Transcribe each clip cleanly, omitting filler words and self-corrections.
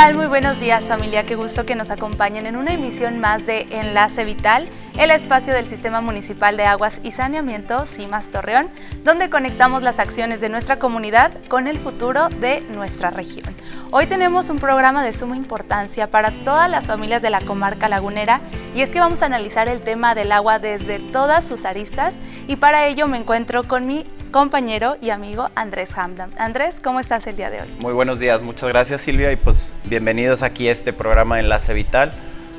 tal? Muy buenos días, familia. Qué gusto que nos acompañen en una emisión más de Enlace Vital, el espacio del Sistema Municipal de Aguas y Saneamiento, SIMAS Torreón, donde conectamos las acciones de nuestra comunidad con el futuro de nuestra región. Hoy tenemos un programa de suma importancia para todas las familias de la comarca lagunera, y es que vamos a analizar el tema del agua desde todas sus aristas, y para ello me encuentro con mi compañero y amigo Andrés Hamdan. Andrés, ¿cómo estás el día de hoy? Muy buenos días, muchas gracias Silvia, y pues bienvenidos aquí a este programa de Enlace Vital,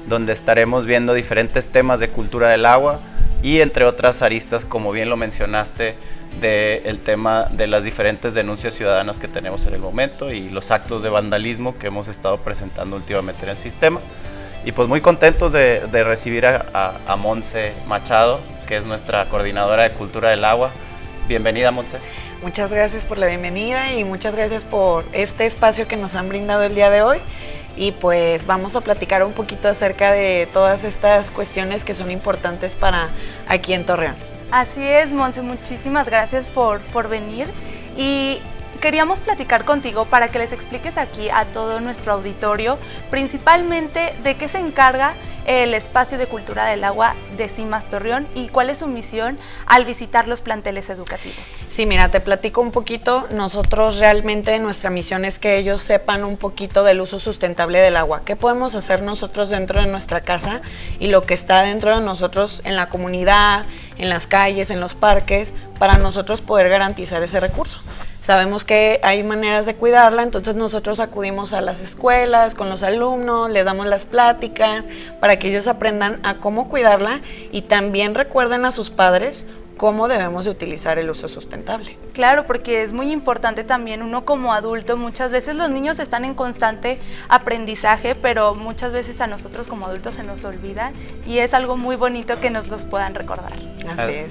donde estaremos viendo diferentes temas de cultura del agua y entre otras aristas, como bien lo mencionaste, del tema de las diferentes denuncias ciudadanas que tenemos en el momento y los actos de vandalismo que hemos estado presentando últimamente en el sistema. Y pues muy contentos de recibir a Monse Machado, que es nuestra coordinadora de cultura del agua. Bienvenida, Monse. Muchas gracias por la bienvenida y muchas gracias por este espacio que nos han brindado el día de hoy. Y pues vamos a platicar un poquito acerca de todas estas cuestiones que son importantes para aquí en Torreón. Así es, Monse, muchísimas gracias por venir. Y queríamos platicar contigo para que les expliques aquí a todo nuestro auditorio, principalmente de qué se encarga el espacio de cultura del agua de SIMAS Torreón y cuál es su misión al visitar los planteles educativos. Sí, mira, te platico un poquito. Nosotros realmente nuestra misión es que ellos sepan un poquito del uso sustentable del agua. ¿Qué podemos hacer nosotros dentro de nuestra casa y lo que está dentro de nosotros en la comunidad, en las calles, en los parques, para nosotros poder garantizar ese recurso? Sabemos que hay maneras de cuidarla, entonces nosotros acudimos a las escuelas con los alumnos, les damos las pláticas para que ellos aprendan a cómo cuidarla y también recuerden a sus padres cómo debemos de utilizar el uso sustentable. Claro, porque es muy importante también uno como adulto. Muchas veces los niños están en constante aprendizaje, pero muchas veces a nosotros como adultos se nos olvida y es algo muy bonito que nos los puedan recordar.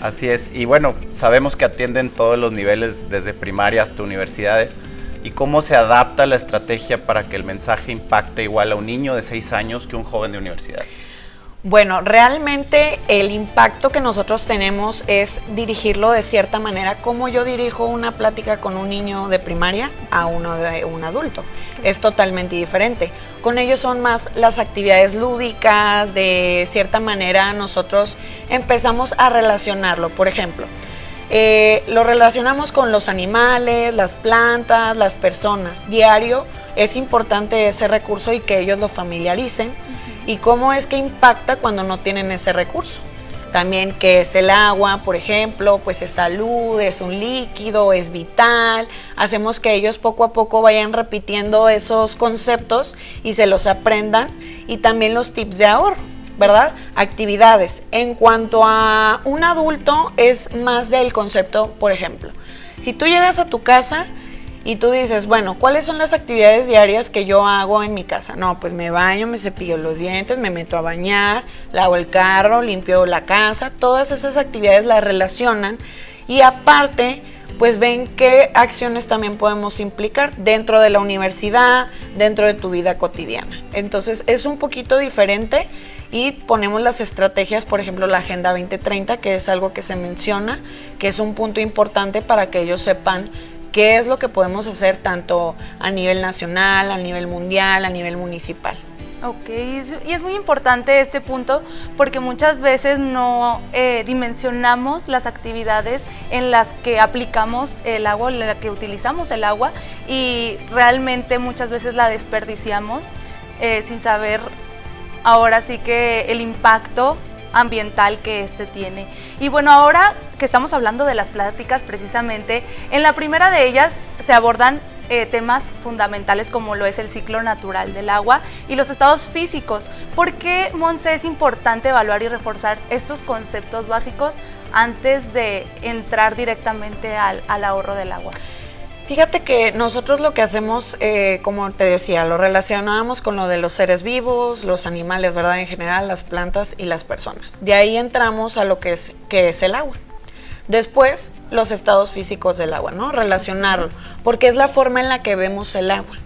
Así es. Y bueno, sabemos que atienden todos los niveles, desde primaria hasta universidades. ¿Y cómo se adapta la estrategia para que el mensaje impacte igual a un niño de 6 años que un joven de universidad? Bueno, realmente el impacto que nosotros tenemos es dirigirlo de cierta manera, como yo dirijo una plática con un niño de primaria a uno de un adulto. Es totalmente diferente. Con ellos son más las actividades lúdicas, de cierta manera nosotros empezamos a relacionarlo. Por ejemplo, lo relacionamos con los animales, las plantas, las personas. Diario es importante ese recurso y que ellos lo familiaricen. ¿Y cómo es que impacta cuando no tienen ese recurso? También qué es el agua, por ejemplo, pues es salud, es un líquido, es vital. Hacemos que ellos poco a poco vayan repitiendo esos conceptos y se los aprendan. Y también los tips de ahorro, ¿verdad? Actividades. En cuanto a un adulto, es más del concepto, por ejemplo, si tú llegas a tu casa y tú dices, bueno, ¿cuáles son las actividades diarias que yo hago en mi casa? No, pues me baño, me cepillo los dientes, me meto a bañar, lavo el carro, limpio la casa. Todas esas actividades las relacionan y aparte, pues ven qué acciones también podemos implicar dentro de la universidad, dentro de tu vida cotidiana. Entonces, es un poquito diferente y ponemos las estrategias, por ejemplo, la Agenda 2030, que es algo que se menciona, que es un punto importante para que ellos sepan qué es lo que podemos hacer tanto a nivel nacional, a nivel mundial, a nivel municipal. Ok, y es muy importante este punto porque muchas veces no dimensionamos las actividades en las que aplicamos el agua, en las que utilizamos el agua y realmente muchas veces la desperdiciamos sin saber ahora sí que el impacto ambiental que este tiene. Y bueno, ahora que estamos hablando de las pláticas precisamente, en la primera de ellas se abordan temas fundamentales como lo es el ciclo natural del agua y los estados físicos. ¿Por qué, Monse, es importante evaluar y reforzar estos conceptos básicos antes de entrar directamente al ahorro del agua? Fíjate que nosotros lo que hacemos, como te decía, lo relacionamos con lo de los seres vivos, los animales, ¿verdad? En general, las plantas y las personas. De ahí entramos a lo que es el agua. Después, los estados físicos del agua, ¿no? Relacionarlo, porque es la forma en la que vemos el agua.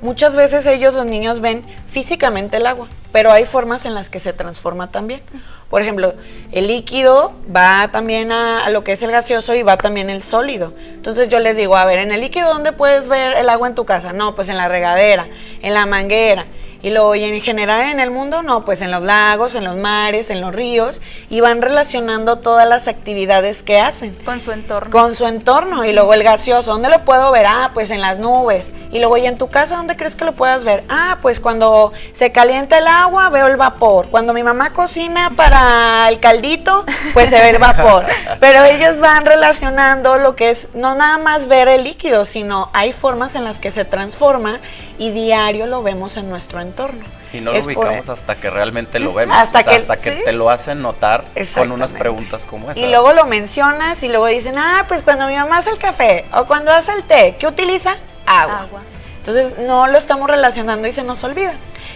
Muchas veces los niños ven físicamente el agua, pero hay formas en las que se transforma también. Por ejemplo, el líquido va también a lo que es el gaseoso y va también el sólido. Entonces yo les digo, a ver, en el líquido, ¿dónde puedes ver el agua en tu casa? No, pues en la regadera, en la manguera. Y luego, y en general en el mundo, no, pues en los lagos, en los mares, en los ríos, y van relacionando todas las actividades que hacen. Con su entorno. Con su entorno. Y luego el gaseoso, ¿dónde lo puedo ver? Ah, pues en las nubes. Y luego, ¿y en tu casa dónde crees que lo puedas ver? Ah, pues cuando se calienta el agua, veo el vapor. Cuando mi mamá cocina para el caldito, pues se ve el vapor. Pero ellos van relacionando lo que es, no nada más ver el líquido, sino hay formas en las que se transforma y diario lo vemos en nuestro entorno. Y no lo ubicamos hasta que realmente lo vemos, hasta que ¿sí? Te lo hacen notar con unas preguntas como esa. Y luego lo mencionas y luego dicen, ah, pues cuando mi mamá hace el café o cuando hace el té, ¿qué utiliza? Agua. Entonces no lo estamos relacionando y se nos olvida.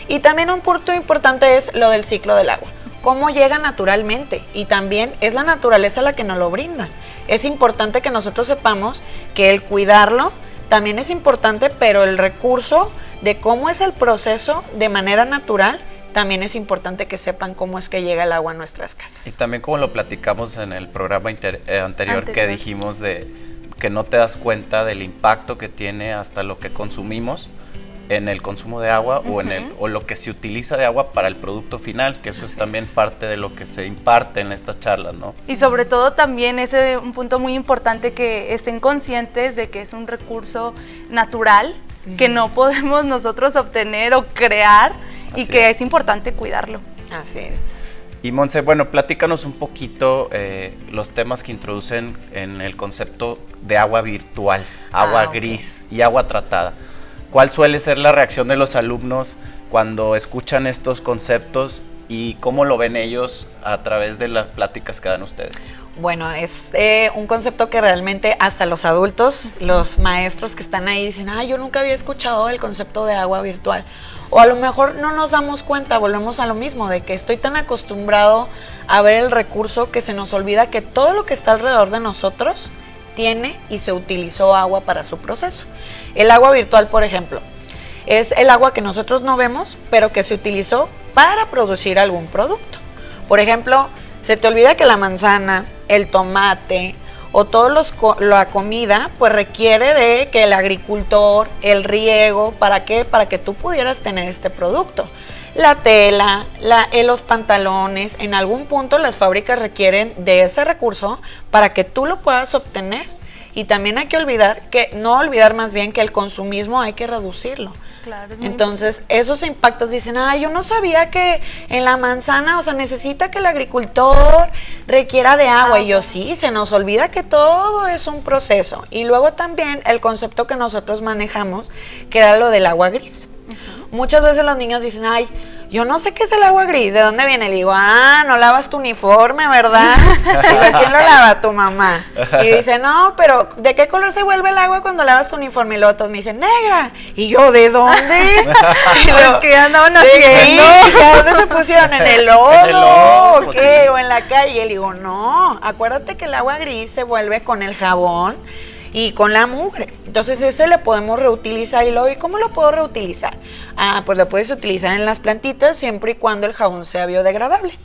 Y también un punto importante es lo del ciclo del agua. Cómo llega naturalmente, y también es la naturaleza la que nos lo brinda. Es importante que nosotros sepamos que el cuidarlo también es importante, pero el recurso de cómo es el proceso de manera natural, también es importante que sepan cómo es que llega el agua a nuestras casas. Y también como lo platicamos en el programa anterior que dijimos de que no te das cuenta del impacto que tiene hasta lo que consumimos en el consumo de agua o lo que se utiliza de agua para el producto final, que eso es también parte de lo que se imparte en estas charlas, ¿no? Y sobre todo también es un punto muy importante que estén conscientes de que es un recurso natural que no podemos nosotros obtener o crear y que es importante cuidarlo. Así es. Y Monse, bueno, platícanos un poquito los temas que introducen en el concepto de agua virtual, agua gris y agua tratada. ¿Cuál suele ser la reacción de los alumnos cuando escuchan estos conceptos y cómo lo ven ellos a través de las pláticas que dan ustedes? Bueno, es un concepto que realmente hasta los adultos, los maestros que están ahí dicen, yo nunca había escuchado el concepto de agua virtual. O a lo mejor no nos damos cuenta, volvemos a lo mismo, de que estoy tan acostumbrado a ver el recurso que se nos olvida que todo lo que está alrededor de nosotros tiene y se utilizó agua para su proceso. El agua virtual, por ejemplo, es el agua que nosotros no vemos, pero que se utilizó para producir algún producto. Por ejemplo, se te olvida que la manzana, el tomate o la comida, pues requiere de que el agricultor, el riego, ¿para qué? Para que tú pudieras tener este producto. La tela, los pantalones, en algún punto las fábricas requieren de ese recurso para que tú lo puedas obtener. Y también hay que no olvidar más bien que el consumismo hay que reducirlo. Claro, entonces, esos impactos dicen, yo no sabía que en la manzana, necesita que el agricultor requiera de agua. Y yo, sí, se nos olvida que todo es un proceso. Y luego también el concepto que nosotros manejamos, que era lo del agua gris. Muchas veces los niños dicen, yo no sé qué es el agua gris, ¿de dónde viene? Le digo, no lavas tu uniforme, ¿verdad? Digo, ¿quién lo lava? Tu mamá. Y dice, no, pero ¿de qué color se vuelve el agua cuando lavas tu uniforme? Y luego todos me dicen, negra. Y yo, ¿de dónde? Y los que andaban haciendo, ¿dónde se pusieron? ¿En el lodo? En el lodo, ¿O qué? ¿O en la calle? Y le digo, no, acuérdate que el agua gris se vuelve con el jabón y con la mugre. Entonces ese le podemos reutilizar. Y luego, ¿y cómo lo puedo reutilizar? Pues lo puedes utilizar en las plantitas siempre y cuando el jabón sea biodegradable.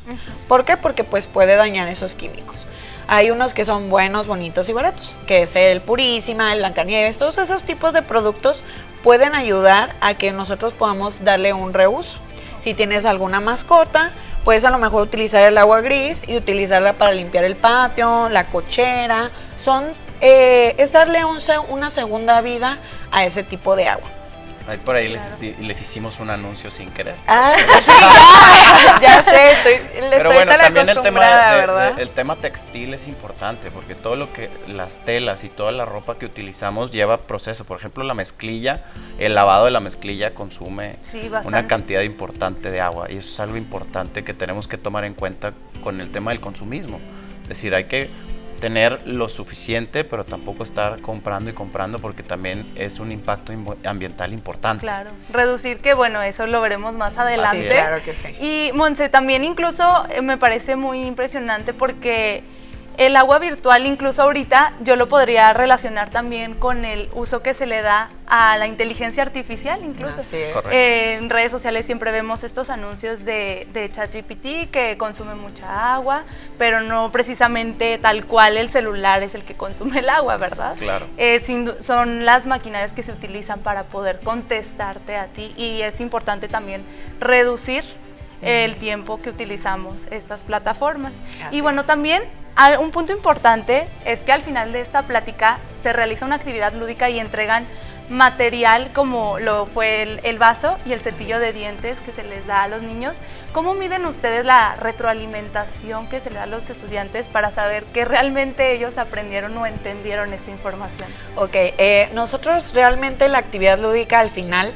¿Por qué? Porque pues puede dañar esos químicos. Hay unos que son buenos, bonitos y baratos, que es el Purísima, el Blancanieves. Todos esos tipos de productos pueden ayudar a que nosotros podamos darle un reuso. Si tienes alguna mascota, puedes a lo mejor utilizar el agua gris y utilizarla para limpiar el patio, la cochera. Es darle una segunda vida a ese tipo de agua. Ahí por ahí les hicimos un anuncio sin querer. Sí, ya sé, Pero bueno, también ¿verdad? el tema textil es importante porque todo lo que las telas y toda la ropa que utilizamos lleva proceso. Por ejemplo, la mezclilla, el lavado de la mezclilla consume una cantidad importante de agua y eso es algo importante que tenemos que tomar en cuenta con el tema del consumismo. Es decir, hay que tener lo suficiente, pero tampoco estar comprando y comprando porque también es un impacto ambiental importante. Claro, reducir que bueno, eso lo veremos más adelante. Claro que sí. Y Monse, también incluso me parece muy impresionante porque el agua virtual incluso ahorita yo lo podría relacionar también con el uso que se le da a la inteligencia artificial incluso. Así es. En redes sociales siempre vemos estos anuncios de ChatGPT que consume mucha agua, pero no precisamente tal cual el celular es el que consume el agua, ¿verdad? Claro. Son las maquinarias que se utilizan para poder contestarte a ti, y es importante también reducir el tiempo que utilizamos estas plataformas. Así y bueno, es. también un punto importante es que al final de esta plática se realiza una actividad lúdica y entregan material como lo fue el vaso y el cepillo de dientes que se les da a los niños. ¿Cómo miden ustedes la retroalimentación que se le da a los estudiantes para saber que realmente ellos aprendieron o entendieron esta información? Ok, nosotros realmente la actividad lúdica al final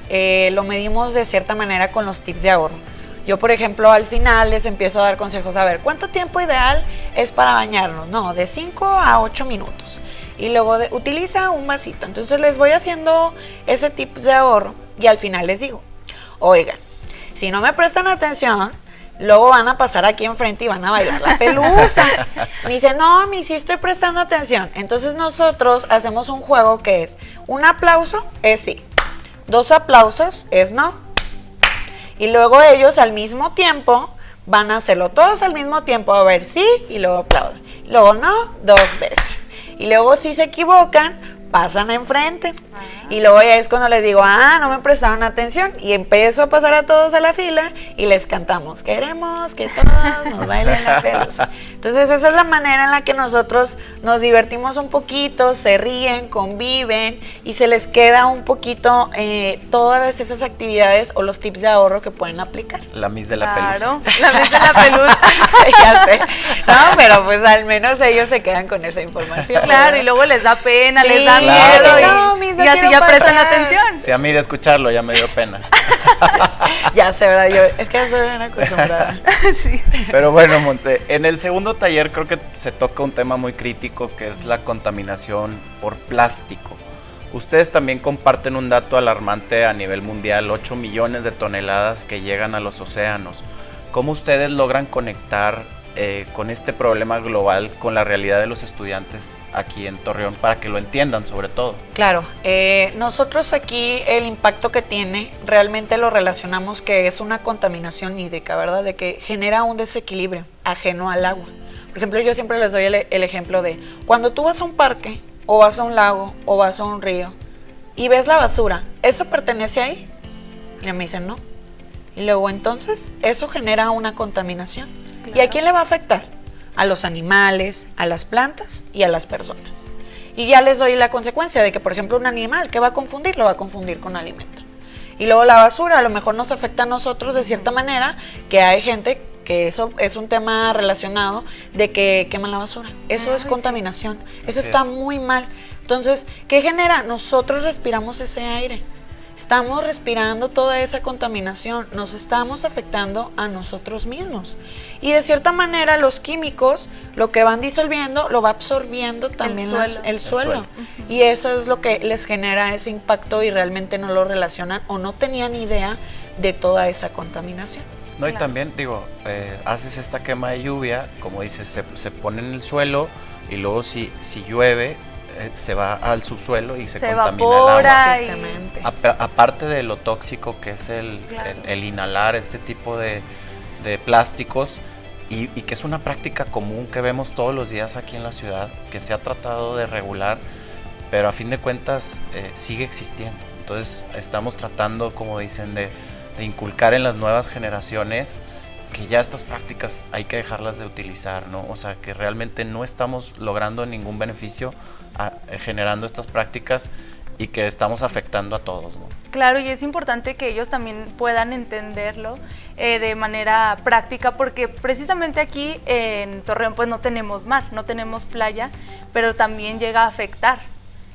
lo medimos de cierta manera con los tips de ahorro. Yo, por ejemplo, al final les empiezo a dar consejos, a ver, ¿cuánto tiempo ideal es para bañarnos? No, de 5 a 8 minutos. Y luego utiliza un vasito. Entonces les voy haciendo ese tips de ahorro y al final les digo, oigan, si no me prestan atención, luego van a pasar aquí enfrente y van a bailar la pelusa. Me dice, no, sí estoy prestando atención. Entonces nosotros hacemos un juego que es, un aplauso es sí, 2 aplausos es no. Y luego ellos al mismo tiempo van a hacerlo todos al mismo tiempo, a ver sí, y luego aplauden. Luego no, 2 veces. Y luego si se equivocan, pasan enfrente. Y luego ya es cuando les digo, no me prestaron atención. Y empiezo a pasar a todos a la fila y les cantamos, queremos que todos nos bailen la pelusa. Entonces esa es la manera en la que nosotros nos divertimos un poquito, se ríen, conviven y se les queda un poquito todas esas actividades o los tips de ahorro que pueden aplicar. La Miss de la pelusa. Claro, la Miss de la pelusa. Ya sé. No, pero pues al menos ellos se quedan con esa información. Claro, y luego les da pena, Sí, les da claro. miedo No, Miss, no y así quiero ya prestan pasar. atención. Sí, a mí de escucharlo ya me dio pena. Ya sé, ¿verdad? Yo, es que ya estoy bien acostumbrada. Sí. Pero bueno, Monse, en el segundo taller creo que se toca un tema muy crítico que es la contaminación por plástico. Ustedes también comparten un dato alarmante a nivel mundial, 8 millones de toneladas que llegan a los océanos. ¿Cómo ustedes logran conectar con este problema global con la realidad de los estudiantes aquí en Torreón para que lo entiendan sobre todo? Claro, nosotros aquí el impacto que tiene realmente lo relacionamos que es una contaminación hídrica, ¿verdad? De que genera un desequilibrio ajeno al agua. Por ejemplo, yo siempre les doy el ejemplo de cuando tú vas a un parque o vas a un lago o vas a un río y ves la basura, ¿eso pertenece ahí? Y me dicen no. Y luego entonces eso genera una contaminación. Claro. ¿Y a quién le va a afectar? A los animales, a las plantas y a las personas. Y ya les doy la consecuencia de que, por ejemplo, un animal, ¿qué va a confundir? Lo va a confundir con alimento. Y luego la basura a lo mejor nos afecta a nosotros de cierta manera, que hay gente que eso es un tema relacionado de que queman la basura. Eso es contaminación. Eso está muy mal. Entonces, ¿qué genera? Nosotros respiramos ese aire. Estamos respirando toda esa contaminación, nos estamos afectando a nosotros mismos. Y de cierta manera los químicos, lo que van disolviendo, lo va absorbiendo también el suelo. Y eso es lo que les genera ese impacto y realmente no lo relacionan o no tenían idea de toda esa contaminación. No, y también, digo, haces esta quema de lluvia, como dices, se pone en el suelo y luego si llueve, se va al subsuelo y se contamina evapora el agua. Exactamente. Aparte de lo tóxico que es el inhalar este tipo de plásticos y que es una práctica común que vemos todos los días aquí en la ciudad, que se ha tratado de regular, pero a fin de cuentas sigue existiendo. Entonces estamos tratando, como dicen, de inculcar en las nuevas generaciones que ya estas prácticas hay que dejarlas de utilizar, ¿no? O sea, que realmente no estamos logrando ningún beneficio generando estas prácticas y que estamos afectando a todos, ¿no? Claro, y es importante que ellos también puedan entenderlo de manera práctica, porque precisamente aquí en Torreón pues no tenemos mar, no tenemos playa, pero también llega a afectar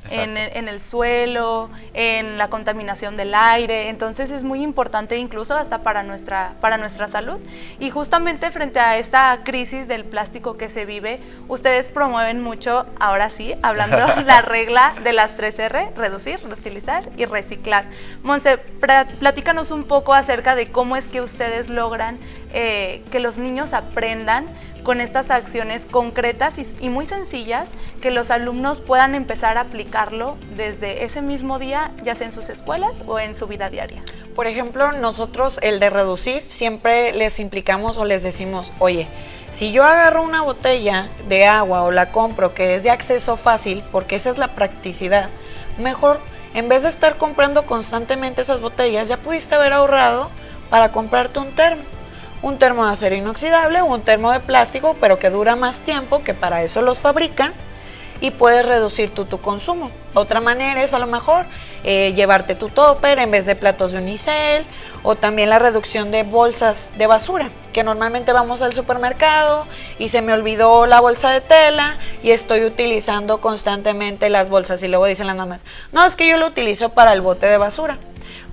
en el suelo, en la contaminación del aire. Entonces es muy importante incluso hasta para nuestra salud. Y justamente frente a esta crisis del plástico que se vive, ustedes promueven mucho, ahora sí, hablando la regla de las 3R, reducir, reutilizar y reciclar. Monse, platícanos un poco acerca de cómo es que ustedes logran que los niños aprendan con estas acciones concretas y muy sencillas que los alumnos puedan empezar a aplicarlo desde ese mismo día, ya sea en sus escuelas o en su vida diaria? Por ejemplo, nosotros el de reducir siempre les implicamos o les decimos, oye, si yo agarro una botella de agua o la compro que es de acceso fácil, porque esa es la practicidad, mejor en vez de estar comprando constantemente esas botellas, ya pudiste haber ahorrado para comprarte un termo de acero inoxidable o un termo de plástico, pero que dura más tiempo, que para eso los fabrican, y puedes reducir tu consumo. Otra manera es a lo mejor llevarte tu tupper en vez de platos de unicel, o también la reducción de bolsas de basura, que normalmente vamos al supermercado y se me olvidó la bolsa de tela y estoy utilizando constantemente las bolsas, y luego dicen las mamás, no, es que yo lo utilizo para el bote de basura,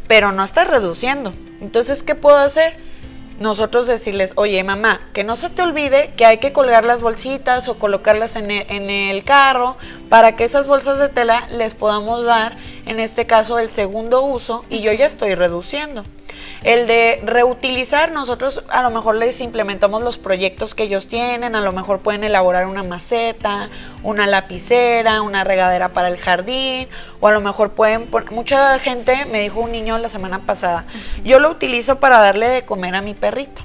pero no estás reduciendo. Entonces, ¿qué puedo hacer? Nosotros decirles, oye mamá, que no se te olvide que hay que colgar las bolsitas o colocarlas en el carro para que esas bolsas de tela les podamos dar, en este caso, el segundo uso, y yo ya estoy reduciendo. El de reutilizar, nosotros a lo mejor les implementamos los proyectos que ellos tienen, a lo mejor pueden elaborar una maceta, una lapicera, una regadera para el jardín, o a lo mejor pueden, mucha gente, me dijo un niño la semana pasada, yo lo utilizo para darle de comer a mi perrito.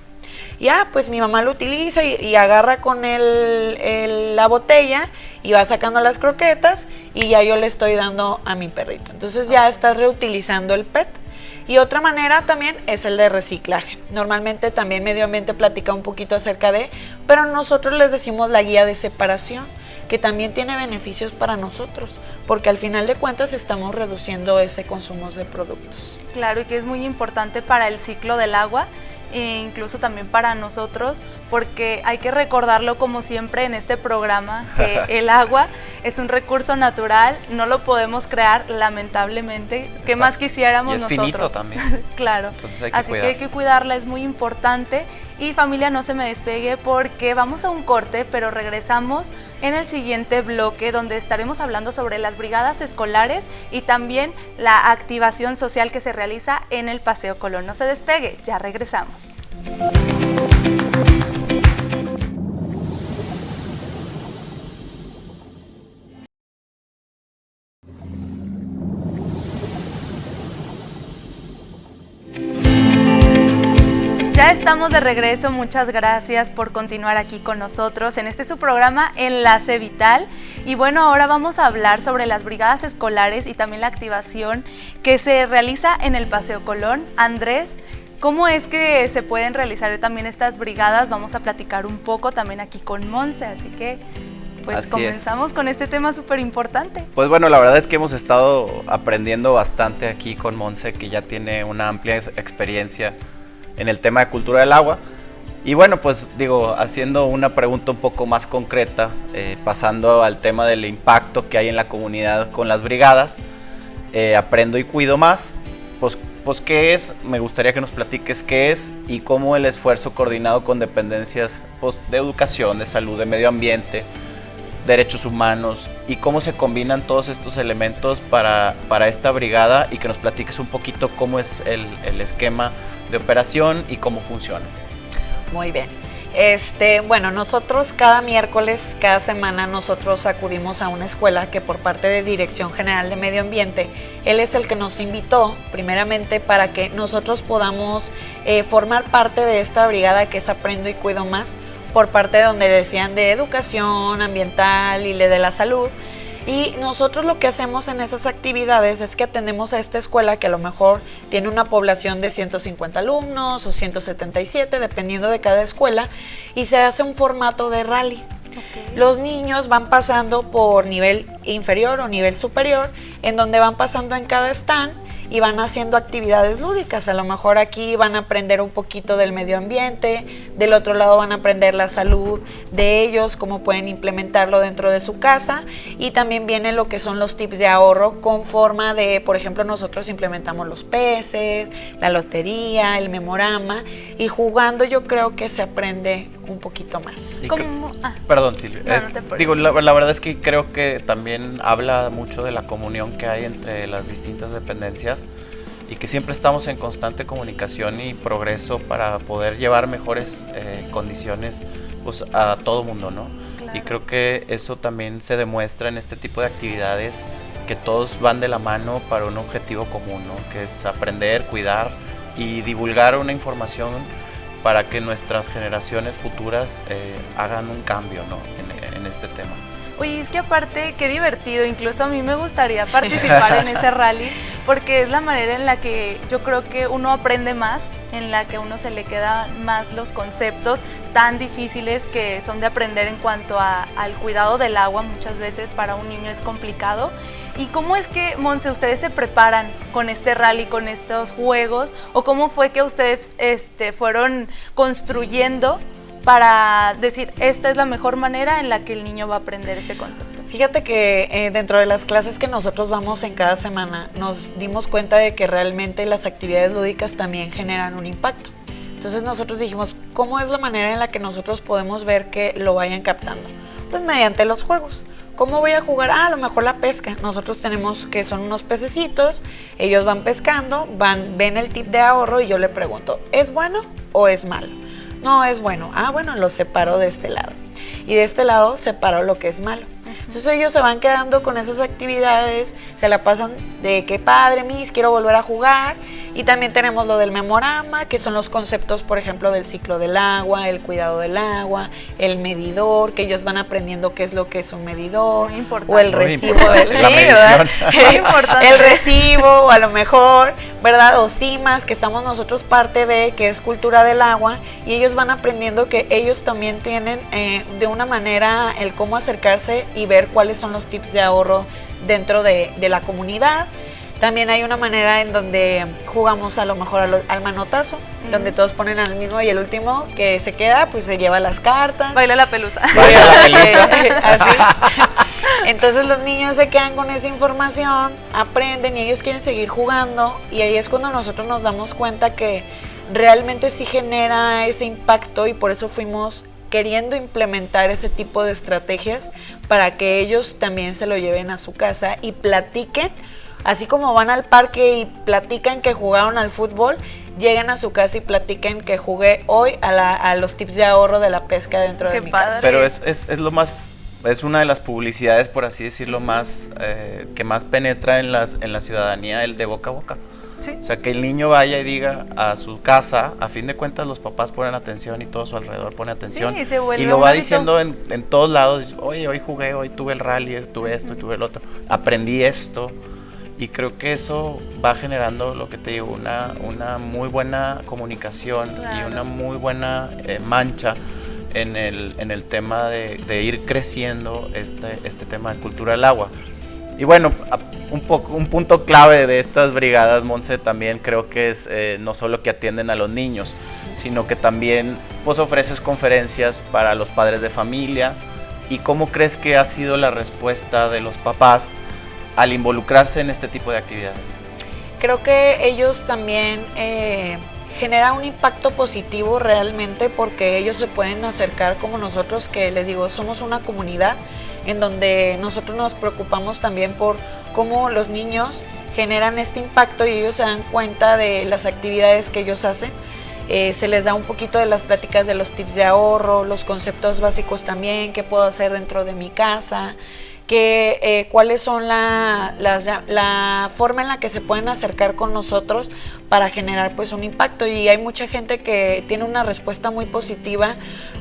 Ya, pues mi mamá lo utiliza y agarra con la botella y va sacando las croquetas y ya yo le estoy dando a mi perrito. Entonces ya estás reutilizando el PET. Y otra manera también es el de reciclaje. Normalmente también Medio Ambiente platica un poquito acerca de, pero nosotros les decimos la guía de separación, que también tiene beneficios para nosotros, porque al final de cuentas estamos reduciendo ese consumo de productos. Claro, y que es muy importante para el ciclo del agua, e incluso también para nosotros, porque hay que recordarlo como siempre en este programa, que el agua es un recurso natural, no lo podemos crear lamentablemente, que Exacto. más quisiéramos y es nosotros. Finito también. Claro, así que hay que cuidarla, es muy importante. Y familia, no se me despegue porque vamos a un corte, pero regresamos en el siguiente bloque donde estaremos hablando sobre las brigadas escolares y también la activación social que se realiza en el Paseo Colón. No se despegue, ya regresamos. Ya estamos de regreso, muchas gracias por continuar aquí con nosotros en este su programa Enlace Vital. Y bueno, ahora vamos a hablar sobre las brigadas escolares y también la activación que se realiza en el Paseo Colón. Andrés, ¿cómo es que se pueden realizar también estas brigadas? Vamos a platicar un poco también aquí con Monse, así que pues Así comenzamos con este tema súper importante. Pues bueno, la verdad es que hemos estado aprendiendo bastante aquí con Monse, que ya tiene una amplia experiencia en el tema de cultura del agua. Y bueno, pues digo, haciendo una pregunta un poco más concreta, pasando al tema del impacto que hay en la comunidad con las brigadas, Aprendo y Cuido Más, pues ¿qué es? Me gustaría que nos platiques qué es y cómo el esfuerzo coordinado con dependencias pues, de educación, de salud, de medio ambiente, derechos humanos, y cómo se combinan todos estos elementos para esta brigada, y que nos platiques un poquito cómo es el esquema de operación y cómo funciona. Muy bien. Bueno, nosotros cada miércoles, cada semana, nosotros acudimos a una escuela que por parte de Dirección General de Medio Ambiente, él es el que nos invitó primeramente para que nosotros podamos formar parte de esta brigada que es Aprendo y Cuido Más, por parte de donde decían de educación ambiental y de la salud. Y nosotros lo que hacemos en esas actividades es que atendemos a esta escuela que a lo mejor tiene una población de 150 alumnos o 177, dependiendo de cada escuela, y se hace un formato de rally. Okay. Los niños van pasando por nivel inferior o nivel superior, en donde van pasando en cada stand y van haciendo actividades lúdicas. A lo mejor aquí van a aprender un poquito del medio ambiente, del otro lado van a aprender la salud de ellos, cómo pueden implementarlo dentro de su casa, y también viene lo que son los tips de ahorro con forma de, por ejemplo, nosotros implementamos los peces, la lotería, el memorama, y jugando yo creo que se aprende un poquito más. Perdón, Silvia. No, digo, la verdad es que creo que también habla mucho de la comunión que hay entre las distintas dependencias, y que siempre estamos en constante comunicación y progreso para poder llevar mejores condiciones pues a todo mundo, ¿no? Claro. Y creo que eso también se demuestra en este tipo de actividades, que todos van de la mano para un objetivo común, ¿no? Que es aprender, cuidar y divulgar una información para que nuestras generaciones futuras hagan un cambio, ¿no? en este tema. Oye, es que aparte, qué divertido, incluso a mí me gustaría participar en ese rally, porque es la manera en la que yo creo que uno aprende más, en la que a uno se le quedan más los conceptos tan difíciles que son de aprender en cuanto al cuidado del agua. Muchas veces para un niño es complicado. ¿Y cómo es que, Monse, ustedes se preparan con este rally, con estos juegos? ¿O cómo fue que ustedes fueron construyendo para decir, esta es la mejor manera en la que el niño va a aprender este concepto? Fíjate que dentro de las clases que nosotros vamos en cada semana, nos dimos cuenta de que realmente las actividades lúdicas también generan un impacto. Entonces nosotros dijimos, ¿cómo es la manera en la que nosotros podemos ver que lo vayan captando? Pues mediante los juegos. ¿Cómo voy a jugar? A lo mejor la pesca. Nosotros tenemos que son unos pececitos, ellos van pescando, ven el tip de ahorro y yo le pregunto, ¿es bueno o es malo? No, es bueno. Bueno, lo separo de este lado. Y de este lado separo lo que es malo. Entonces ellos se van quedando con esas actividades, se la pasan de qué padre, mis, quiero volver a jugar. Y también tenemos lo del memorama, que son los conceptos, por ejemplo, del ciclo del agua, el cuidado del agua, el medidor, que ellos van aprendiendo qué es lo que es un medidor, importante. o el recibo del la medición. Muy importante. El recibo, o a lo mejor, ¿verdad? O CIMAS, que estamos nosotros parte de, que es cultura del agua, y ellos van aprendiendo que ellos también tienen de una manera el cómo acercarse y ver cuáles son los tips de ahorro dentro de la comunidad. También hay una manera en donde jugamos a lo mejor al manotazo, donde todos ponen al mismo y el último que se queda, pues se lleva las cartas. Baila la pelusa. Baila la pelusa. Así. Entonces los niños se quedan con esa información, aprenden y ellos quieren seguir jugando, y ahí es cuando nosotros nos damos cuenta que realmente sí genera ese impacto, y por eso fuimos queriendo implementar ese tipo de estrategias para que ellos también se lo lleven a su casa y platiquen. Así como van al parque y platican que jugaron al fútbol, llegan a su casa y platiquen que jugué hoy a los tips de ahorro de la pesca dentro de mi casa. Pero es lo más, es una de las publicidades, por así decirlo, más que más penetra en la ciudadanía, el de boca a boca. Sí. O sea, que el niño vaya y diga a su casa, a fin de cuentas los papás ponen atención y todo a su alrededor pone atención. Sí, se vuelve y lo un va hábito. diciendo en todos lados, oye, hoy jugué, hoy tuve el rally, tuve esto y tuve el otro, aprendí esto. Y creo que eso va generando, lo que te digo, una muy buena comunicación. Claro. Y una muy buena mancha en el tema de ir creciendo este tema de cultura del agua. Y bueno, un punto clave de estas brigadas, Monse, también creo que es no solo que atienden a los niños, sino que también pues ofreces conferencias para los padres de familia. ¿Y cómo crees que ha sido la respuesta de los papás al involucrarse en este tipo de actividades? Creo que ellos también generan un impacto positivo realmente, porque ellos se pueden acercar como nosotros, que les digo, somos una comunidad en donde nosotros nos preocupamos también por cómo los niños generan este impacto y ellos se dan cuenta de las actividades que ellos hacen. Se les da un poquito de las pláticas de los tips de ahorro, los conceptos básicos también, qué puedo hacer dentro de mi casa, cuáles son la forma en la que se pueden acercar con nosotros para generar pues un impacto. Y hay mucha gente que tiene una respuesta muy positiva,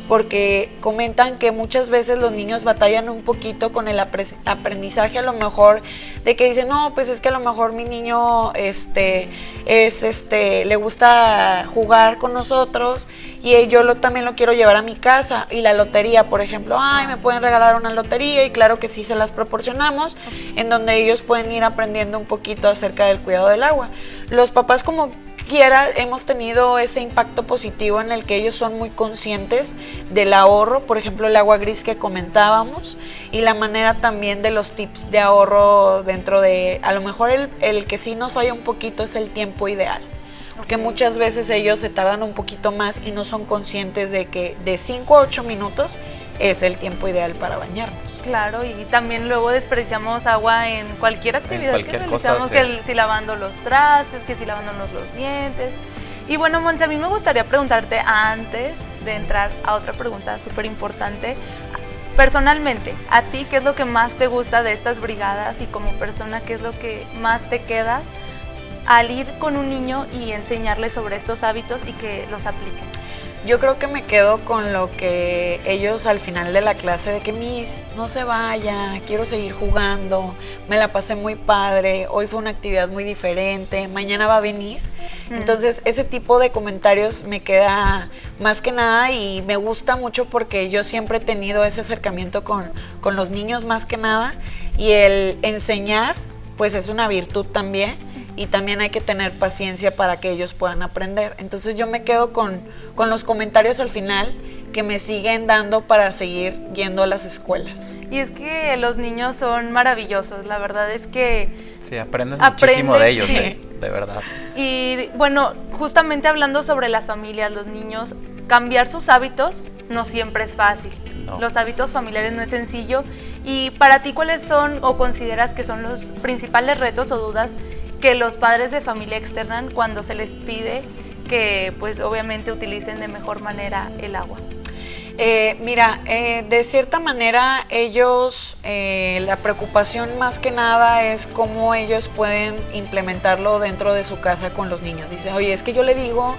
porque comentan que muchas veces los niños batallan un poquito con el aprendizaje, a lo mejor de que dicen, no, pues es que a lo mejor mi niño le gusta jugar con nosotros y yo también lo quiero llevar a mi casa. Y la lotería, por ejemplo, me pueden regalar una lotería, y claro que sí se las proporcionamos, en donde ellos pueden ir aprendiendo un poquito acerca del cuidado del agua. Los papás, como quiera, hemos tenido ese impacto positivo en el que ellos son muy conscientes del ahorro, por ejemplo el agua gris que comentábamos, y la manera también de los tips de ahorro dentro de, a lo mejor el que sí nos falla un poquito es el tiempo ideal, porque muchas veces ellos se tardan un poquito más y no son conscientes de que de 5 a 8 minutos es el tiempo ideal para bañarnos. Claro, y también luego desperdiciamos agua en cualquier actividad que realizamos, que si lavando los trastes, que si lavándonos los dientes. Y bueno, Monse, a mí me gustaría preguntarte antes de entrar a otra pregunta súper importante, personalmente, ¿a ti qué es lo que más te gusta de estas brigadas y como persona qué es lo que más te quedas al ir con un niño y enseñarle sobre estos hábitos y que los apliquen? Yo creo que me quedo con lo que ellos al final de la clase de que Miss, no se vaya, quiero seguir jugando, me la pasé muy padre, hoy fue una actividad muy diferente, mañana va a venir. Entonces ese tipo de comentarios me queda más que nada y me gusta mucho porque yo siempre he tenido ese acercamiento con los niños más que nada y el enseñar pues es una virtud también. Y también hay que tener paciencia para que ellos puedan aprender. Entonces yo me quedo con los comentarios al final que me siguen dando para seguir yendo a las escuelas. Y es que los niños son maravillosos, la verdad es que... Sí, aprendes muchísimo de ellos, sí. De verdad. Y bueno, justamente hablando sobre las familias, los niños, cambiar sus hábitos no siempre es fácil. No. Los hábitos familiares no es sencillo. Y para ti, ¿cuáles son o consideras que son los principales retos o dudas que los padres de familia externan cuando se les pide que pues obviamente utilicen de mejor manera el agua? De cierta manera ellos, la preocupación más que nada es cómo ellos pueden implementarlo dentro de su casa con los niños. Dicen, oye, es que yo le digo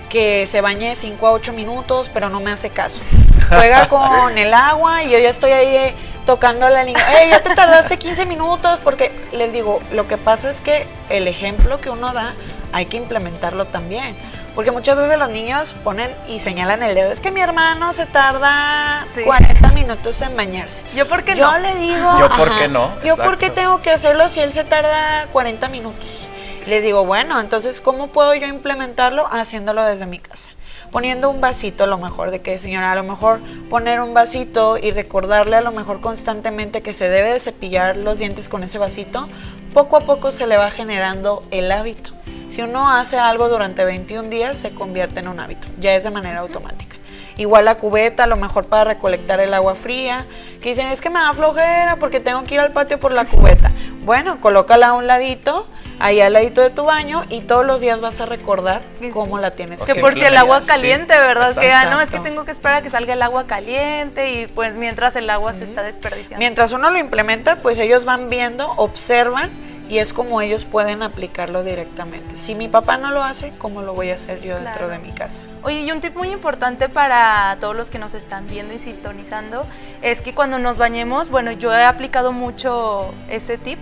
que se bañe 5 a 8 minutos, pero no me hace caso. Juega con el agua y yo ya estoy ahí tocando a la niña. Ya te tardaste 15 minutos, porque les digo, lo que pasa es que el ejemplo que uno da hay que implementarlo también. Porque muchas veces los niños ponen y señalan el dedo. Es que mi hermano se tarda 40 minutos en bañarse. ¿Yo por qué no? Yo le digo... ¿Yo por qué no? ¿Yo por qué tengo que hacerlo si él se tarda 40 minutos? Les digo, bueno, entonces, ¿cómo puedo yo implementarlo? Haciéndolo desde mi casa. Poniendo un vasito, a lo mejor, de que, señora, a lo mejor poner un vasito y recordarle a lo mejor constantemente que se debe de cepillar los dientes con ese vasito, poco a poco se le va generando el hábito. Si uno hace algo durante 21 días, se convierte en un hábito, ya es de manera automática. Igual la cubeta, a lo mejor para recolectar el agua fría, que dicen, es que me da flojera porque tengo que ir al patio por la cubeta. Bueno, colócala a un ladito, ahí al ladito de tu baño, y todos los días vas a recordar cómo la tienes que por si el agua caliente, ¿verdad? Que no, es que tengo que esperar a que salga el agua caliente y pues mientras el agua se está desperdiciando. Mientras uno lo implementa, pues ellos van viendo, observan, y es como ellos pueden aplicarlo directamente. Si mi papá no lo hace, ¿cómo lo voy a hacer yo dentro de mi casa? Oye, y un tip muy importante para todos los que nos están viendo y sintonizando es que cuando nos bañemos, bueno, yo he aplicado mucho ese tip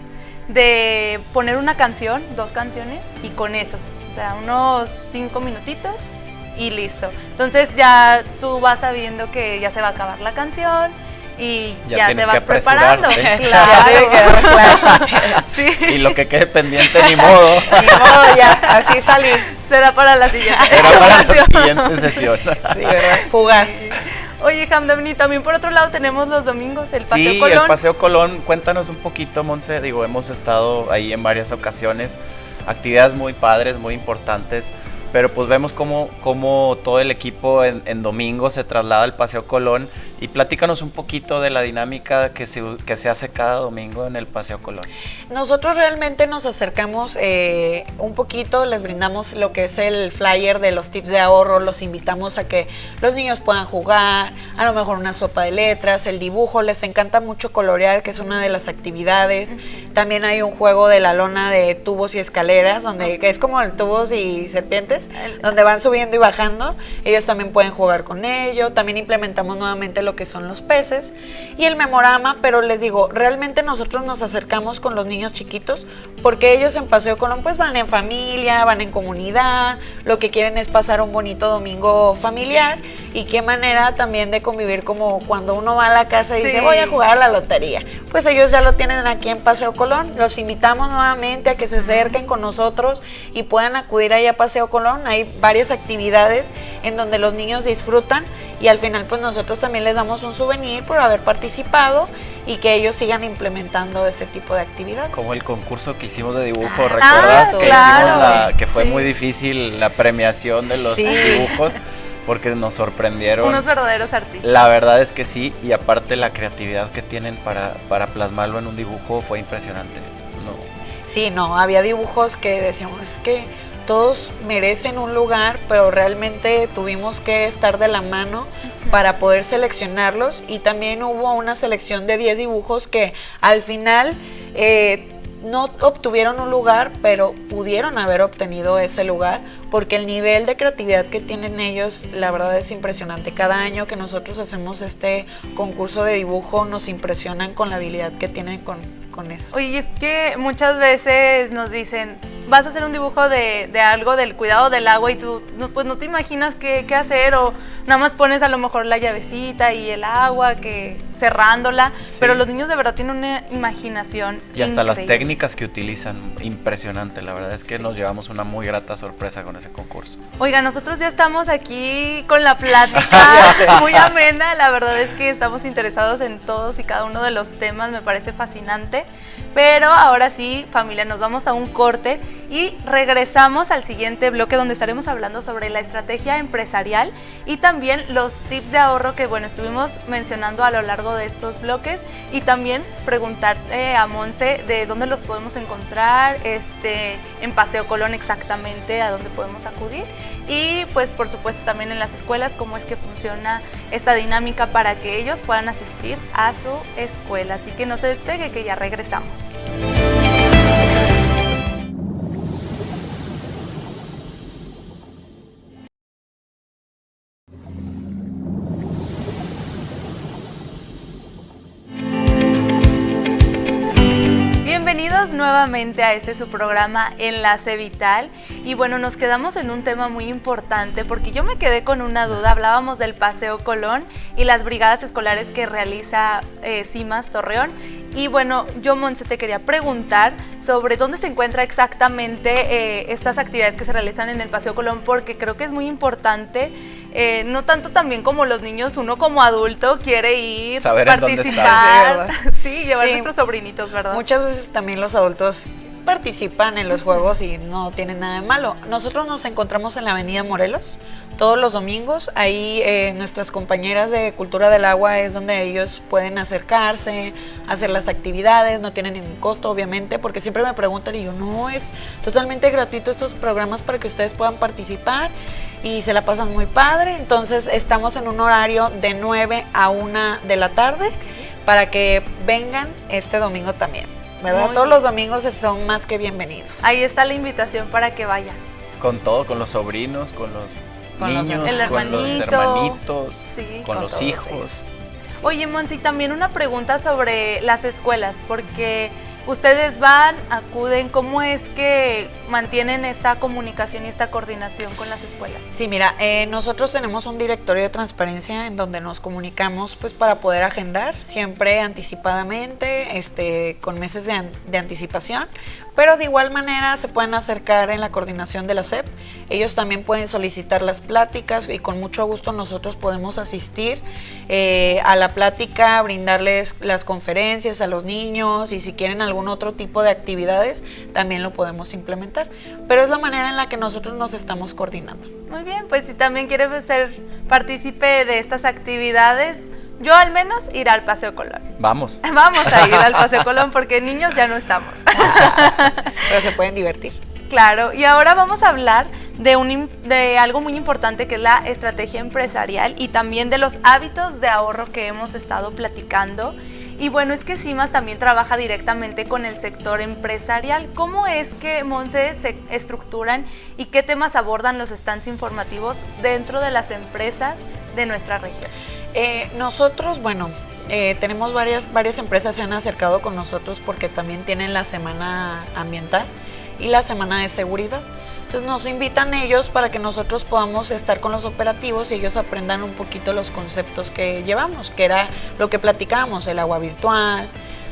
de poner una canción, 2 canciones y con eso, o sea, unos 5 minutitos y listo. Entonces ya tú vas sabiendo que ya se va a acabar la canción y ya te vas preparando. Claro. Sí. Y lo que quede pendiente, ni modo. Ni modo, ya, así salí. Será para la siguiente. Será para la siguiente sesión. Sí, ¿verdad? Fugaz. Sí. Oye, Hamdan, también por otro lado tenemos los domingos, el Paseo Colón. Sí, el Paseo Colón. Cuéntanos un poquito, Monse. Digo, hemos estado ahí en varias ocasiones. Actividades muy padres, muy importantes. Pero pues vemos cómo todo el equipo en domingo se traslada al Paseo Colón. Y platícanos un poquito de la dinámica que se hace cada domingo en el Paseo Colón. Nosotros realmente nos acercamos un poquito, les brindamos lo que es el flyer de los tips de ahorro, los invitamos a que los niños puedan jugar, a lo mejor una sopa de letras, el dibujo, les encanta mucho colorear, que es una de las actividades. También hay un juego de la lona de tubos y escaleras, que es como el tubos y serpientes, donde van subiendo y bajando. Ellos también pueden jugar con ello. También implementamos nuevamente lo que son los peces y el memorama, pero les digo, realmente nosotros nos acercamos con los niños chiquitos porque ellos en Paseo Colón pues van en familia, van en comunidad, lo que quieren es pasar un bonito domingo familiar y qué manera también de convivir como cuando uno va a la casa y dice voy a jugar a la lotería, pues ellos ya lo tienen aquí en Paseo Colón. Los invitamos nuevamente a que se acerquen con nosotros y puedan acudir ahí a Paseo Colón. Hay varias actividades en donde los niños disfrutan y al final pues nosotros también les damos un souvenir por haber participado y que ellos sigan implementando ese tipo de actividades. Como el concurso que hicimos de dibujo, ¿recuerdas? Que hicimos que fue muy difícil la premiación de los dibujos porque nos sorprendieron. Unos verdaderos artistas. La verdad es que sí, y aparte la creatividad que tienen para plasmarlo en un dibujo fue impresionante. Sí, había dibujos que decíamos, es que todos merecen un lugar, pero realmente tuvimos que estar de la mano para poder seleccionarlos, y también hubo una selección de 10 dibujos que al final no obtuvieron un lugar, pero pudieron haber obtenido ese lugar, porque el nivel de creatividad que tienen ellos, la verdad, es impresionante. Cada año que nosotros hacemos este concurso de dibujo, nos impresionan con la habilidad que tienen con eso. Oye, y es que muchas veces nos dicen, vas a hacer un dibujo de algo, del cuidado del agua, y tú pues no te imaginas qué hacer, o nada más pones a lo mejor la llavecita y el agua, que cerrándola, Sí. pero los niños de verdad tienen una imaginación Y hasta las increíble. técnicas que utilizan, impresionante. La verdad es que nos llevamos una muy grata sorpresa con ese concurso. Oiga, nosotros ya estamos aquí con la plática muy amena. La verdad es que estamos interesados en todos y cada uno de los temas, me parece fascinante. Pero ahora sí, familia, nos vamos a un corte y regresamos al siguiente bloque, donde estaremos hablando sobre la estrategia empresarial y también los tips de ahorro que, bueno, estuvimos mencionando a lo largo de estos bloques, y también preguntarle a Monse de dónde los podemos encontrar, en Paseo Colón exactamente, a dónde podemos acudir, y pues por supuesto también en las escuelas cómo es que funciona esta dinámica para que ellos puedan asistir a su escuela. Así que no se despegue, que ya regresamos. Bienvenidos nuevamente a su programa Enlace Vital, y bueno, nos quedamos en un tema muy importante porque yo me quedé con una duda. Hablábamos del Paseo Colón y las brigadas escolares que realiza CIMAS Torreón, y bueno, yo, Monse, te quería preguntar sobre dónde se encuentra exactamente estas actividades que se realizan en el Paseo Colón, porque creo que es muy importante, no tanto también como los niños, uno como adulto quiere ir, saber participar, sí, llevar Sí. nuestros sobrinitos, ¿verdad? Muchas veces también los adultos participan en los juegos y no tienen nada de malo. Nosotros nos encontramos en la Avenida Morelos todos los domingos. Ahí nuestras compañeras de Cultura del Agua es donde ellos pueden acercarse, hacer las actividades, no tienen ningún costo, obviamente, porque siempre me preguntan y yo, no, es totalmente gratuito estos programas para que ustedes puedan participar y se la pasan muy padre. Entonces estamos en un horario de 9 a 1 de la tarde para que vengan este domingo también, ¿verdad? Muy Todos bien. los domingos son más que bienvenidos. Ahí está la invitación para que vayan. Con todo, con los sobrinos, con los Con los niños, el con los hermanito. hermanitos, Sí, con con los todos hijos. ellos. Oye, Monsi, también una pregunta sobre las escuelas, porque ustedes van, acuden, ¿cómo es que mantienen esta comunicación y esta coordinación con las escuelas? Sí, mira, nosotros tenemos un directorio de transparencia en donde nos comunicamos pues para poder agendar siempre anticipadamente, con meses de anticipación, pero de igual manera se pueden acercar en la coordinación de la SEP. Ellos también pueden solicitar las pláticas y con mucho gusto nosotros podemos asistir a la plática, brindarles las conferencias a los niños, y si quieren algún otro tipo de actividades también lo podemos implementar, pero es la manera en la que nosotros nos estamos coordinando. Muy bien, pues si también quieres ser partícipe de estas actividades, yo al menos iré al Paseo Colón. Vamos. Vamos a ir al Paseo Colón porque niños ya no estamos. Pero se pueden divertir. Claro, y ahora vamos a hablar de algo muy importante, que es la estrategia empresarial y también de los hábitos de ahorro que hemos estado platicando. Y bueno, es que CIMAS también trabaja directamente con el sector empresarial. ¿Cómo es que, Monse, se estructuran y qué temas abordan los stands informativos dentro de las empresas de nuestra región? Nosotros, bueno, tenemos varias empresas se han acercado con nosotros porque también tienen la semana ambiental y la semana de seguridad. Entonces nos invitan ellos para que nosotros podamos estar con los operativos y ellos aprendan un poquito los conceptos que llevamos, que era lo que platicábamos, el agua virtual,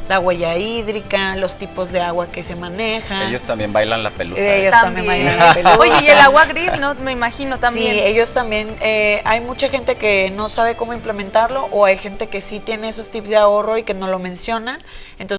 la huella hídrica, los tipos de agua que se manejan. Ellos también bailan la pelusa. Ellos también bailan la pelusa. Oye, y el agua gris, ¿no? Me imagino también. Sí, ellos también, hay mucha gente que no sabe cómo implementarlo, o hay gente que sí tiene esos tips de ahorro y que no lo mencionan. Entonces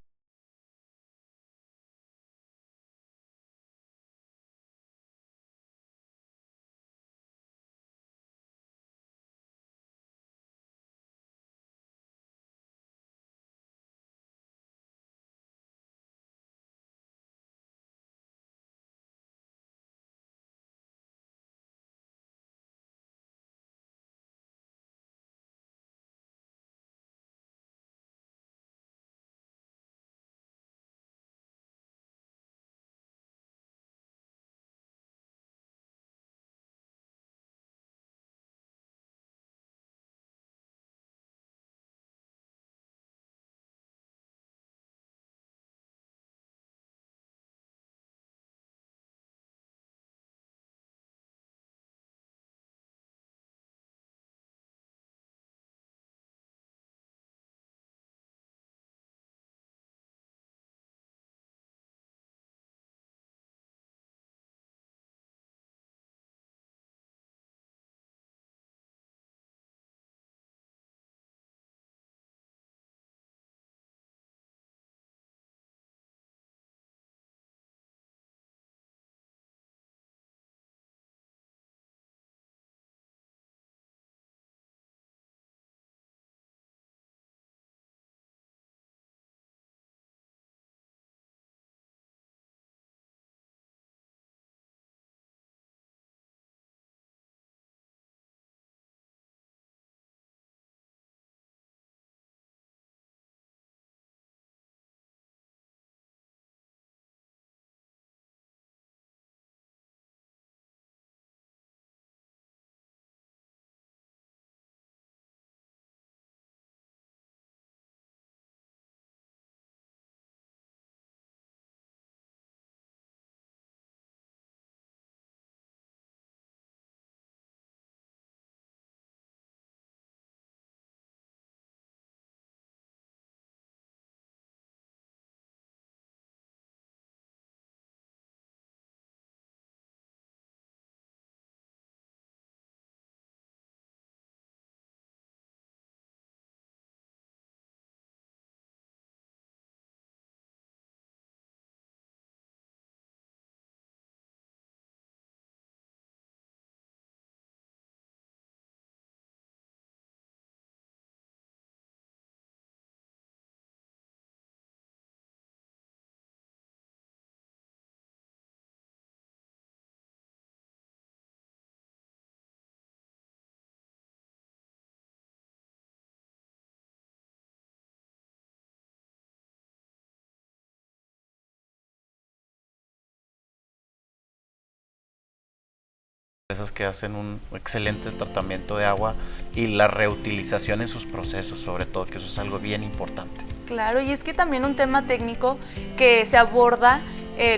empresas que hacen un excelente tratamiento de agua y la reutilización en sus procesos, sobre todo, que eso es algo bien importante. Claro, y es que también un tema técnico que se aborda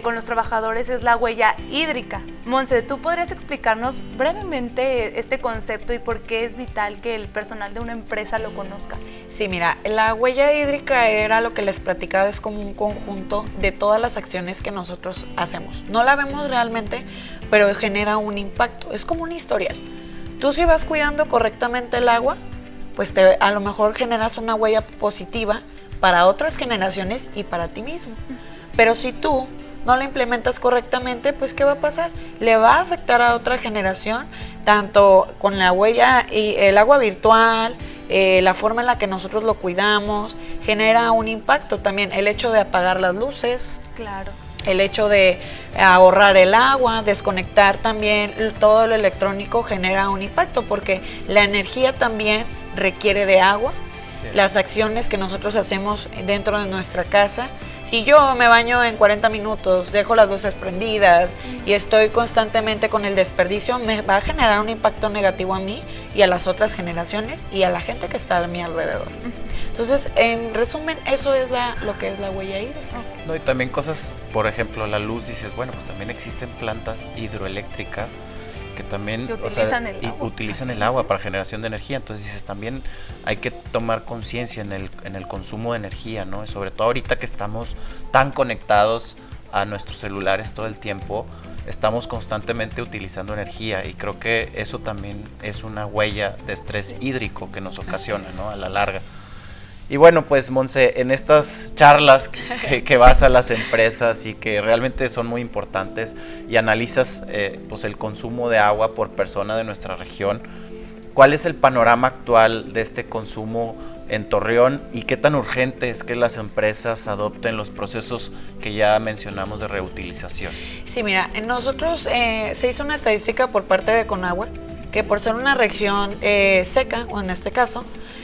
con los trabajadores es la huella hídrica. Monse, ¿tú podrías explicarnos brevemente este concepto y por qué es vital que el personal de una empresa lo conozca? Sí, mira, la huella hídrica era lo que les platicaba, es como un conjunto de todas las acciones que nosotros hacemos. No la vemos realmente, pero genera un impacto, es como un historial. Tú si vas cuidando correctamente el agua, pues a lo mejor generas una huella positiva para otras generaciones y para ti mismo. Pero si tú no la implementas correctamente, pues ¿qué va a pasar? Le va a afectar a otra generación, tanto con la huella y el agua virtual, la forma en la que nosotros lo cuidamos, genera un impacto también. El hecho de apagar las luces, claro, el hecho de ahorrar el agua, desconectar también todo lo electrónico genera un impacto, porque la energía también requiere de agua. Las acciones que nosotros hacemos dentro de nuestra casa, si yo me baño en 40 minutos, dejo las luces prendidas y estoy constantemente con el desperdicio, me va a generar un impacto negativo a mí y a las otras generaciones y a la gente que está a mi alrededor. Entonces, en resumen, eso es lo que es la huella hídrica. No, y también cosas, por ejemplo, la luz, dices, bueno, pues también existen plantas hidroeléctricas que también utilizan el agua para generación de energía. Entonces dices, también hay que tomar conciencia en el consumo de energía, ¿no? Y sobre todo ahorita que estamos tan conectados a nuestros celulares todo el tiempo, estamos constantemente utilizando energía y creo que eso también es una huella de estrés hídrico que nos ocasiona, ¿no? A la larga. Y bueno, pues Monse, en estas charlas que vas a las empresas y que realmente son muy importantes y analizas pues el consumo de agua por persona de nuestra región, ¿cuál es el panorama actual de este consumo en Torreón y qué tan urgente es que las empresas adopten los procesos que ya mencionamos de reutilización? Sí, mira, nosotros se hizo una estadística por parte de Conagua que por ser una región seca, o en este caso,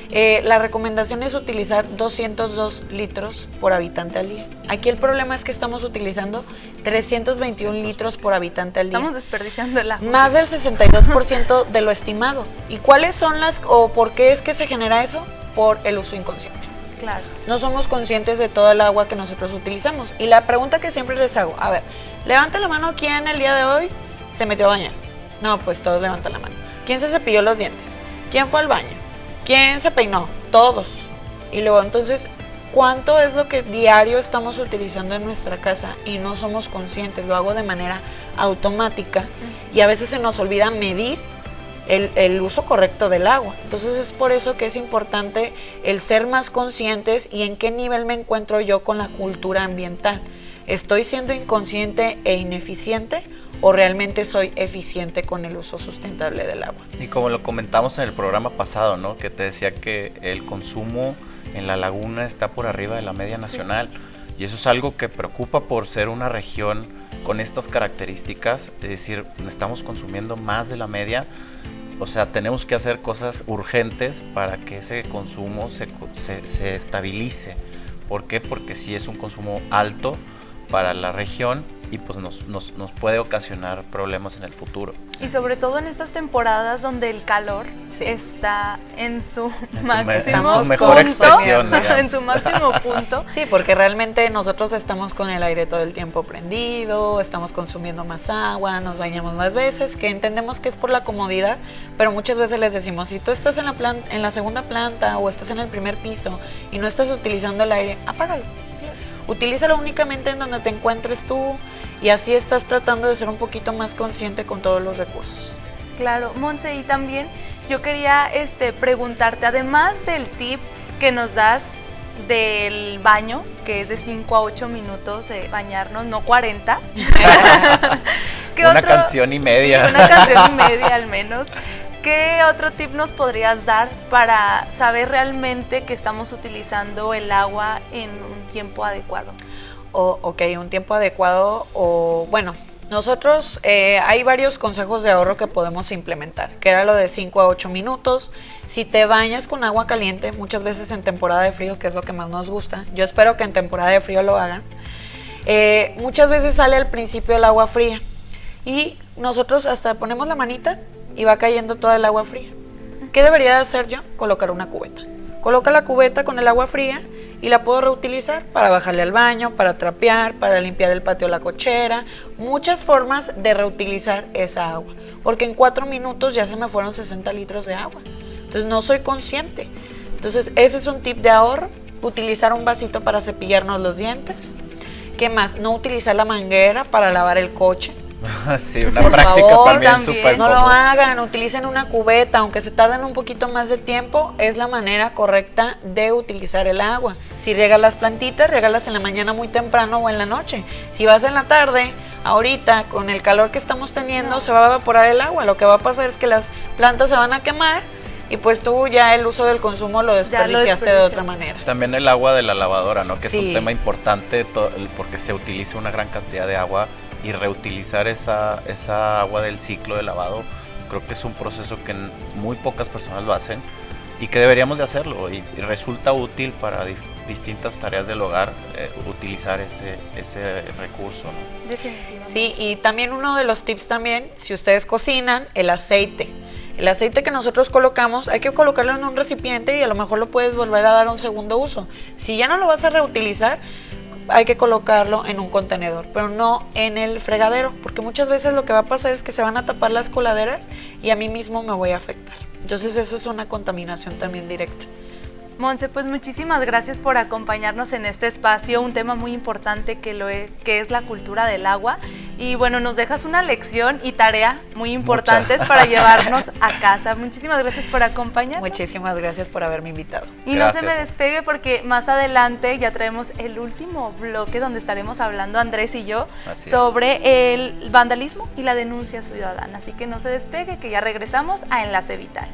la recomendación es utilizar 202 litros por habitante al día. Aquí el problema es que estamos utilizando 321 litros por habitante al día. Estamos desperdiciando el agua. Más del 62% de lo estimado. ¿Y cuáles son o por qué es que se genera eso? Por el uso inconsciente. Claro. No somos conscientes de toda el agua que nosotros utilizamos. Y la pregunta que siempre les hago, a ver, levanta la mano, ¿quién el día de hoy se metió a bañar? No, pues todos levantan la mano. ¿Quién se cepilló los dientes? ¿Quién fue al baño? ¿Quién se peinó? Todos. Y luego, entonces, ¿cuánto es lo que diario estamos utilizando en nuestra casa y no somos conscientes? Lo hago de manera automática y a veces se nos olvida medir el uso correcto del agua. Entonces es por eso que es importante el ser más conscientes y en qué nivel me encuentro yo con la cultura ambiental. ¿Estoy siendo inconsciente e ineficiente o realmente soy eficiente con el uso sustentable del agua? Y como lo comentamos en el programa pasado, ¿no? Que te decía que el consumo en la laguna está por arriba de la media nacional. Sí. Y eso es algo que preocupa por ser una región con estas características, es decir, estamos consumiendo más de la media. O sea, tenemos que hacer cosas urgentes para que ese consumo se estabilice. ¿Por qué? Porque sí es un consumo alto para la región y pues nos puede ocasionar problemas en el futuro. Y sobre todo en estas temporadas donde el calor está en su máximo mejor expresión, digamos. En su máximo punto. Sí, porque realmente nosotros estamos con el aire todo el tiempo prendido, estamos consumiendo más agua, nos bañamos más veces, que entendemos que es por la comodidad, pero muchas veces les decimos, si tú estás en la segunda planta o estás en el primer piso y no estás utilizando el aire, apágalo. Utilízalo únicamente en donde te encuentres tú y así estás tratando de ser un poquito más consciente con todos los recursos. Claro, Monse, y también yo quería preguntarte, además del tip que nos das del baño, que es de 5 a 8 minutos de bañarnos, no 40. Una canción y media. Sí, una canción y media al menos. ¿Qué otro tip nos podrías dar para saber realmente que estamos utilizando el agua en un tiempo adecuado? Ok, un tiempo adecuado bueno, nosotros hay varios consejos de ahorro que podemos implementar, que era lo de 5 a 8 minutos. Si te bañas con agua caliente, muchas veces en temporada de frío, que es lo que más nos gusta, yo espero que en temporada de frío lo hagan, muchas veces sale al principio el agua fría. y nosotros hasta ponemos la manita y va cayendo toda el agua fría. ¿Qué debería de hacer yo? Colocar una cubeta. Coloca la cubeta con el agua fría y la puedo reutilizar para bajarle al baño, para trapear, para limpiar el patio de la cochera. Muchas formas de reutilizar esa agua, porque en 4 minutos ya se me fueron 60 litros de agua. Entonces no soy consciente. Entonces ese es un tip de ahorro, utilizar un vasito para cepillarnos los dientes. ¿Qué más? No utilizar la manguera para lavar el coche. Sí, una Por práctica favor, también súper no lo común. hagan, utilicen una cubeta, aunque se tarden un poquito más de tiempo, es la manera correcta de utilizar el agua. Si riegas las plantitas, régalas en la mañana muy temprano o en la noche. Si vas en la tarde, ahorita con el calor que estamos teniendo, se va a evaporar el agua. Lo que va a pasar es que las plantas se van a quemar y pues tú ya el uso del consumo lo desperdiciaste de otra manera. También el agua de la lavadora, ¿no? Que Sí. es un tema importante porque se utiliza una gran cantidad de agua y reutilizar esa agua del ciclo de lavado, creo que es un proceso que muy pocas personas lo hacen y que deberíamos de hacerlo y resulta útil para distintas tareas del hogar utilizar ese recurso, ¿no? Definitivamente. Sí, y también uno de los tips también, si ustedes cocinan, el aceite. El aceite que nosotros colocamos, hay que colocarlo en un recipiente y a lo mejor lo puedes volver a dar un segundo uso. Si ya no lo vas a reutilizar, hay que colocarlo en un contenedor, pero no en el fregadero, porque muchas veces lo que va a pasar es que se van a tapar las coladeras y a mí mismo me voy a afectar. Entonces eso es una contaminación también directa. Monse, pues muchísimas gracias por acompañarnos en este espacio, un tema muy importante que es la cultura del agua. Y bueno, nos dejas una lección y tarea muy importantes para llevarnos a casa. Muchísimas gracias por acompañarnos. Muchísimas gracias por haberme invitado. Y Gracias. no se me despegue porque más adelante ya traemos el último bloque donde estaremos hablando Andrés y yo sobre el vandalismo y la denuncia ciudadana. Así que no se despegue, que ya regresamos a Enlace Vital.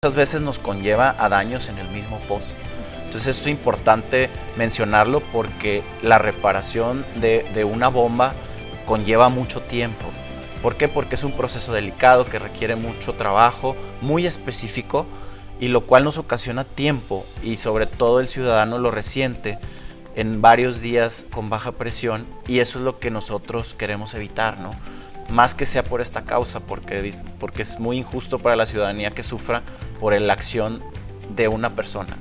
muchas veces nos conlleva a daños en el mismo pozo. Entonces es importante mencionarlo porque la reparación de una bomba conlleva mucho tiempo. ¿Por qué? Porque es un proceso delicado que requiere mucho trabajo, muy específico, y lo cual nos ocasiona tiempo, y sobre todo el ciudadano lo resiente en varios días con baja presión, y eso es lo que nosotros queremos evitar, ¿no? Más que sea por esta causa, porque es muy injusto para la ciudadanía que sufra por la acción de una persona.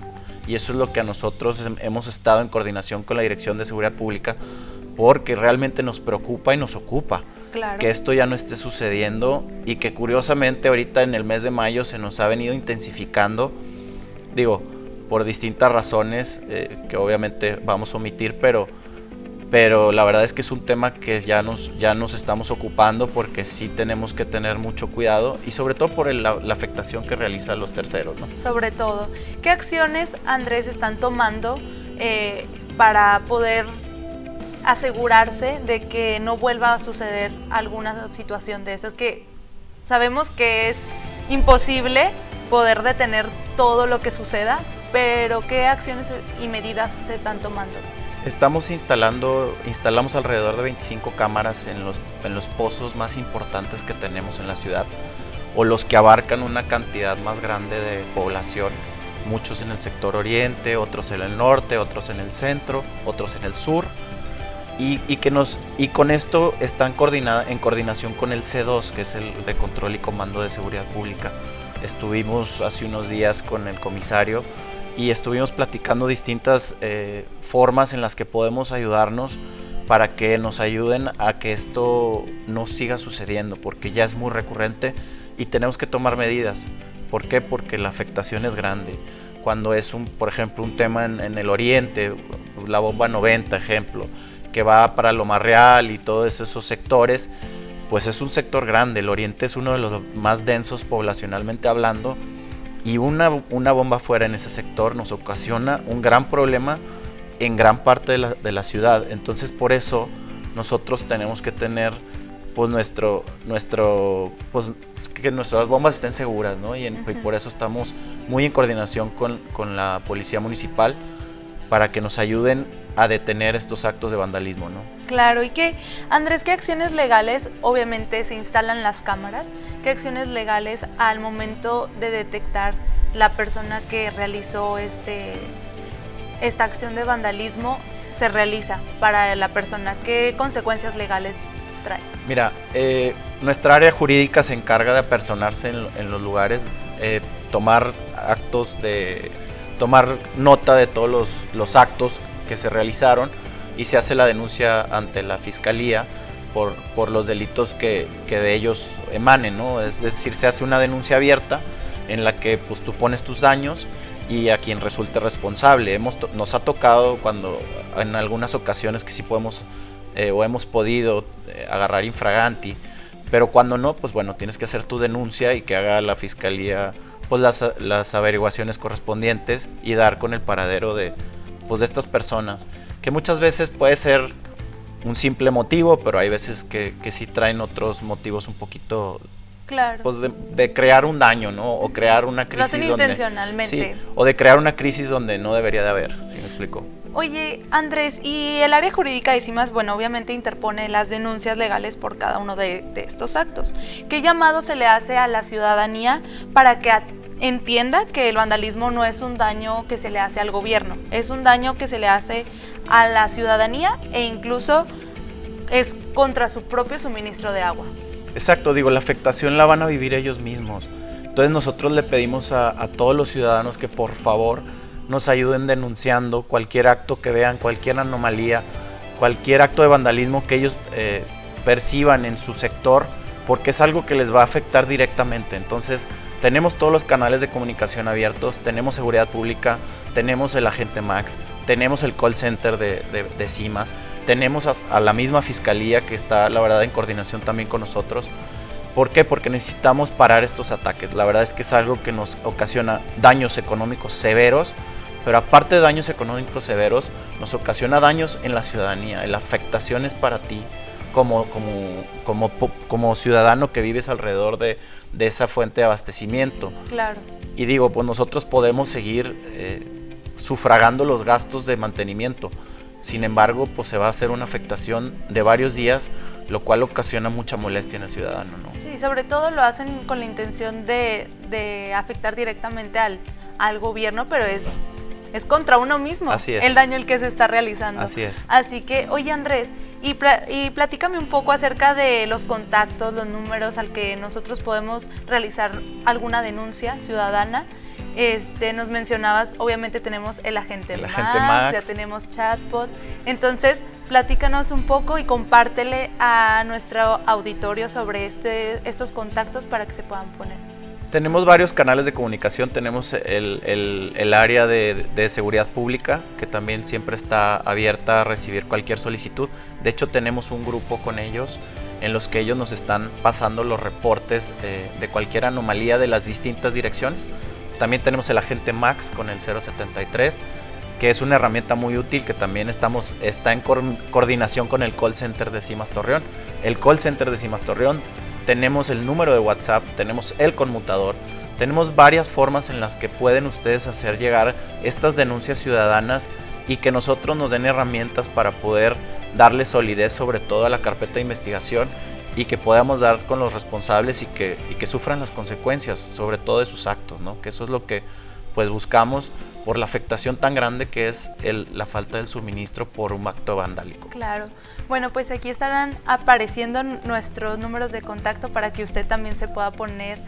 Y eso es lo que a nosotros hemos estado en coordinación con la Dirección de Seguridad Pública, porque realmente nos preocupa y nos ocupa. Claro. Que esto ya no esté sucediendo, y que curiosamente ahorita en el mes de mayo se nos ha venido intensificando, digo, por distintas razones que obviamente vamos a omitir, pero la verdad es que es un tema que ya nos estamos ocupando, porque sí tenemos que tener mucho cuidado, y sobre todo por la afectación que realizan los terceros, ¿no? Sobre todo, ¿qué acciones, Andrés, están tomando para poder asegurarse de que no vuelva a suceder alguna situación de esas? Que sabemos que es imposible poder detener todo lo que suceda, pero ¿qué acciones y medidas se están tomando? Instalamos alrededor de 25 cámaras en los pozos más importantes que tenemos en la ciudad, o los que abarcan una cantidad más grande de población, muchos en el sector oriente, otros en el norte, otros en el centro, otros en el sur, y con esto están en coordinación con el C2, que es el de Control y Comando de Seguridad Pública. Estuvimos hace unos días con el comisario y estuvimos platicando distintas formas en las que podemos ayudarnos para que nos ayuden a que esto no siga sucediendo, porque ya es muy recurrente y tenemos que tomar medidas. ¿Por qué? Porque la afectación es grande. Cuando es, por ejemplo, un tema en el oriente, la bomba 90, ejemplo, que va para Loma Real y todos esos sectores, pues es un sector grande. El oriente es uno de los más densos poblacionalmente hablando, y una bomba fuera en ese sector nos ocasiona un gran problema en gran parte de la ciudad. Entonces por eso nosotros tenemos que tener pues que nuestras bombas estén seguras, ¿no? Y por eso estamos muy en coordinación con la policía municipal para que nos ayuden a detener estos actos de vandalismo, ¿no? Claro, y Andrés, ¿qué acciones legales, obviamente se instalan las cámaras, qué acciones legales al momento de detectar la persona que realizó esta acción de vandalismo se realiza para la persona? ¿Qué consecuencias legales trae? Mira, nuestra área jurídica se encarga de apersonarse en los lugares, tomar nota de todos los actos que se realizaron, y se hace la denuncia ante la fiscalía por los delitos que de ellos emanen, ¿no? Es decir, se hace una denuncia abierta en la que pues tú pones tus daños y a quien resulte responsable. Nos ha tocado en algunas ocasiones que sí podemos o hemos podido agarrar infraganti, pero cuando no, pues bueno, tienes que hacer tu denuncia y que haga la fiscalía pues las averiguaciones correspondientes y dar con el paradero de estas personas, que muchas veces puede ser un simple motivo, pero hay veces que sí traen otros motivos un poquito, claro, pues de crear un daño, ¿no? O crear una crisis. Lo hacen intencionalmente. Sí, o de crear una crisis donde no debería de haber, ¿sí me explico? Oye, Andrés, y el área jurídica de CIMAS, bueno, obviamente interpone las denuncias legales por cada uno de estos actos. ¿Qué llamado se le hace a la ciudadanía para que entienda que el vandalismo no es un daño que se le hace al gobierno, es un daño que se le hace a la ciudadanía, e incluso es contra su propio suministro de agua? Exacto, la afectación la van a vivir ellos mismos. Entonces nosotros le pedimos a todos los ciudadanos que por favor nos ayuden denunciando cualquier acto que vean, cualquier anomalía, cualquier acto de vandalismo que ellos perciban en su sector, porque es algo que les va a afectar directamente. Entonces tenemos todos los canales de comunicación abiertos, tenemos seguridad pública, tenemos el agente Max, tenemos el call center de CIMAS, tenemos a la misma fiscalía que está, la verdad, en coordinación también con nosotros. ¿Por qué? Porque necesitamos parar estos ataques. La verdad es que es algo que nos ocasiona daños económicos severos, pero aparte de daños económicos severos, nos ocasiona daños en la ciudadanía, la afectación es para ti como ciudadano que vives alrededor de esa fuente de abastecimiento. Claro. Y digo, pues nosotros podemos seguir sufragando los gastos de mantenimiento. Sin embargo, pues se va a hacer una afectación de varios días, lo cual ocasiona mucha molestia en el ciudadano, ¿no? Sí, sobre todo lo hacen con la intención de afectar directamente al gobierno, pero es contra uno mismo. Así es. El daño el que se está realizando. Así es. Así que, oye Andrés, y platícame un poco acerca de los contactos, los números al que nosotros podemos realizar alguna denuncia ciudadana. Nos mencionabas, obviamente tenemos el agente Max, ya tenemos chatbot. Entonces, platícanos un poco y compártele a nuestro auditorio sobre estos contactos para que se puedan poner. Tenemos varios canales de comunicación. Tenemos el área de seguridad pública, que también siempre está abierta a recibir cualquier solicitud. De hecho, tenemos un grupo con ellos en los que ellos nos están pasando los reportes de cualquier anomalía de las distintas direcciones. También tenemos el agente Max con el 073, que es una herramienta muy útil, que también está en coordinación con el call center de CIMAS Torreón. El call center de CIMAS Torreón, tenemos el número de WhatsApp, tenemos el conmutador, tenemos varias formas en las que pueden ustedes hacer llegar estas denuncias ciudadanas y que nosotros nos den herramientas para poder darle solidez sobre todo a la carpeta de investigación y que podamos dar con los responsables y que sufran las consecuencias, sobre todo de sus actos, ¿no? Que eso es lo que pues buscamos por la afectación tan grande que es la falta del suministro por un acto vandálico. Claro. Bueno, pues aquí estarán apareciendo nuestros números de contacto para que usted también se pueda poner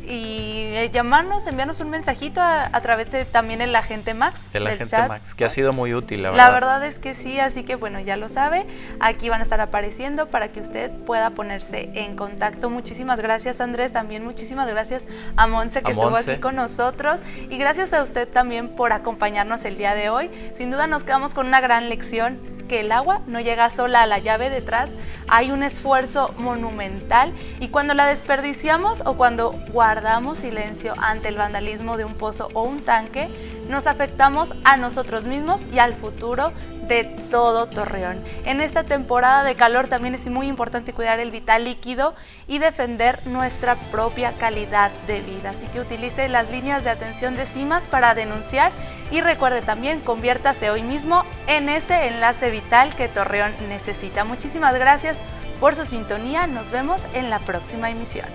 y llamarnos, enviarnos un mensajito a través de también el agente Max. El agente chat. Max, que ha sido muy útil, la verdad. La verdad es que sí, así que bueno, ya lo sabe. Aquí van a estar apareciendo para que usted pueda ponerse en contacto. Muchísimas gracias, Andrés. También muchísimas gracias a Monse, que estuvo aquí con nosotros. Y gracias a usted también por acompañarnos el día de hoy. Sin duda nos quedamos con una gran lección, que el agua no llega sola a la llave. Detrás hay un esfuerzo monumental, y cuando la desperdiciamos o cuando guardamos silencio ante el vandalismo de un pozo o un tanque, nos afectamos a nosotros mismos y al futuro de todo Torreón. En esta temporada de calor también es muy importante cuidar el vital líquido y defender nuestra propia calidad de vida. Así que utilice las líneas de atención de CIMAS para denunciar, y recuerde también, conviértase hoy mismo en ese enlace vital que Torreón necesita. Muchísimas gracias por su sintonía. Nos vemos en la próxima emisión.